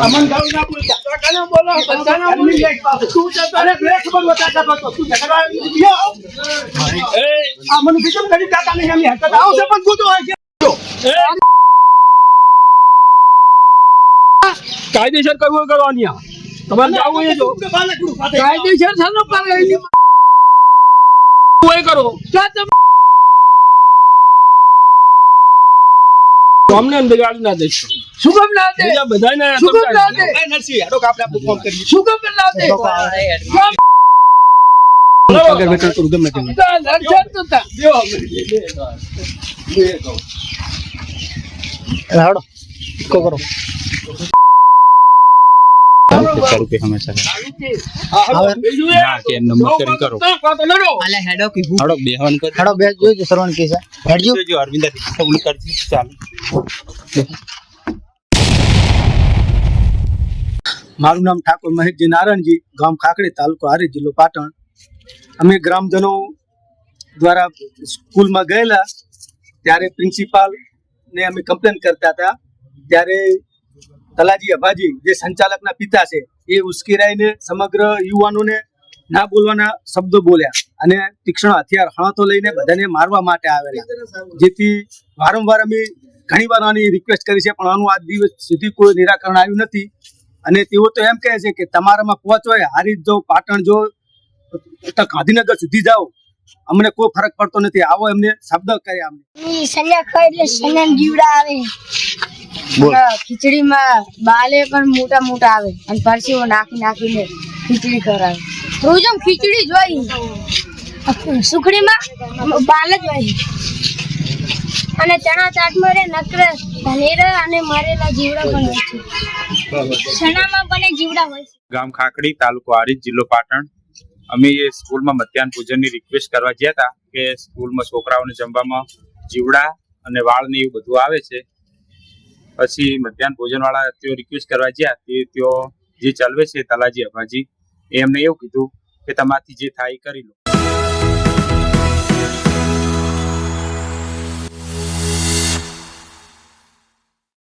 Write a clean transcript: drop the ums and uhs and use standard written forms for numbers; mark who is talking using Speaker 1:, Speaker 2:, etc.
Speaker 1: અમન ગાવ ના બોલતા તો કાને બોલો બધાના બોલી તું જતો અરે બ્રેક પર બતાતા તો તું ઝઘડા દિયો એ આ મને બીજું કરી કાકા ને એમ હરકત આવશે પણ ગુદો હોય છે કાયદેસર કરવું કરવાની આ તમારે જાવું એ જો કાયદેસર સાનો કરે કોઈ કરો અમને બગાડી ના દેશો શું કામ ના દે બધાને શું કામ ના દે નરસી હેડો આપણે આપણું કામ કરીએ શું કામ ના દે પગાર વેતન કરું ગમે તે નરસી તો તા દેવો હેડો કો કરો
Speaker 2: ₹4 હંમેશા કે નંબર કરી કરો
Speaker 3: અલે હેડો કી
Speaker 2: હડો બેહવાન કર
Speaker 3: હેડો બે જોજો સરવણ કે છે હેડજો
Speaker 2: જો અરવિંદા સબુલ કરજી ચાલો
Speaker 1: મારું નામ ઠાકોર મહેશજી નારાયણજી ગામ ખાકડી તાલુકો હારી જિલ્લો પાટણ અમે ગ્રામજનો દ્વારા સ્કૂલમાં ગયેલા ત્યારે પ્રિન્સિપાલ ને અમે કમ્પ્લેન કરતા હતા ત્યારે તલાજી અભાજી જે સંચાલકના પિતા છે એ ઉશ્કેરાઈને સમગ્ર યુવાનોને ના બોલવાના શબ્દો બોલ્યા અને તીક્ષ્ણ હથિયાર હણતો લઈને બધાને મારવા માટે આવેલા જેથી વારંવાર અમે ઘણી વાર આની રિક્વેસ્ટ કરી છે પણ આનું આજ દિવસ સુધી કોઈ નિરાકરણ આવ્યું નથી અને તેઓ તો એમ કહે છે કે તમારામાં પહોંચ હોય હારીજ જો પાટણ જો ગાંધીનગર સુધી જાઓ અમને કોઈ ફરક પડતો નથી આવો એમને શબ્દ કર્યા અમને
Speaker 4: સન્યા ખાય એટલે સન્યા જીવડા આવે ખીચડીમાં બાલે પણ મોટા મોટા આવે અને પરસીઓ નાખીને ખીચડી ખવડાવે રોજ ખીચડી જ હોય સુખડીમાં બાલ જ હોય અને ચણા ચાટમાં રે નકર ધનેરા અને મરેલા જીવડા પણ હોય છે ચણામાં પણ જીવડા હોય છે
Speaker 2: ગામ ખાકડી તાલુકો હારીજ જિલ્લો પાટણ અમે એ સ્કૂલમાં મધ્યાહન ભોજનની રિક્વેસ્ટ કરવા ગયા હતા કે સ્કૂલમાં છોકરાઓને જમવામાં જીવડા અને વાળ ને એવું બધું આવે છે પછી મધ્યાહન ભોજન વાળા તેઓ રિક્વેસ્ટ કરવા ગયા તેઓ જે ચલાવે છે તલાજી અભાજી એમને એવું કીધું કે તમારાથી જે થાય એ કરી લો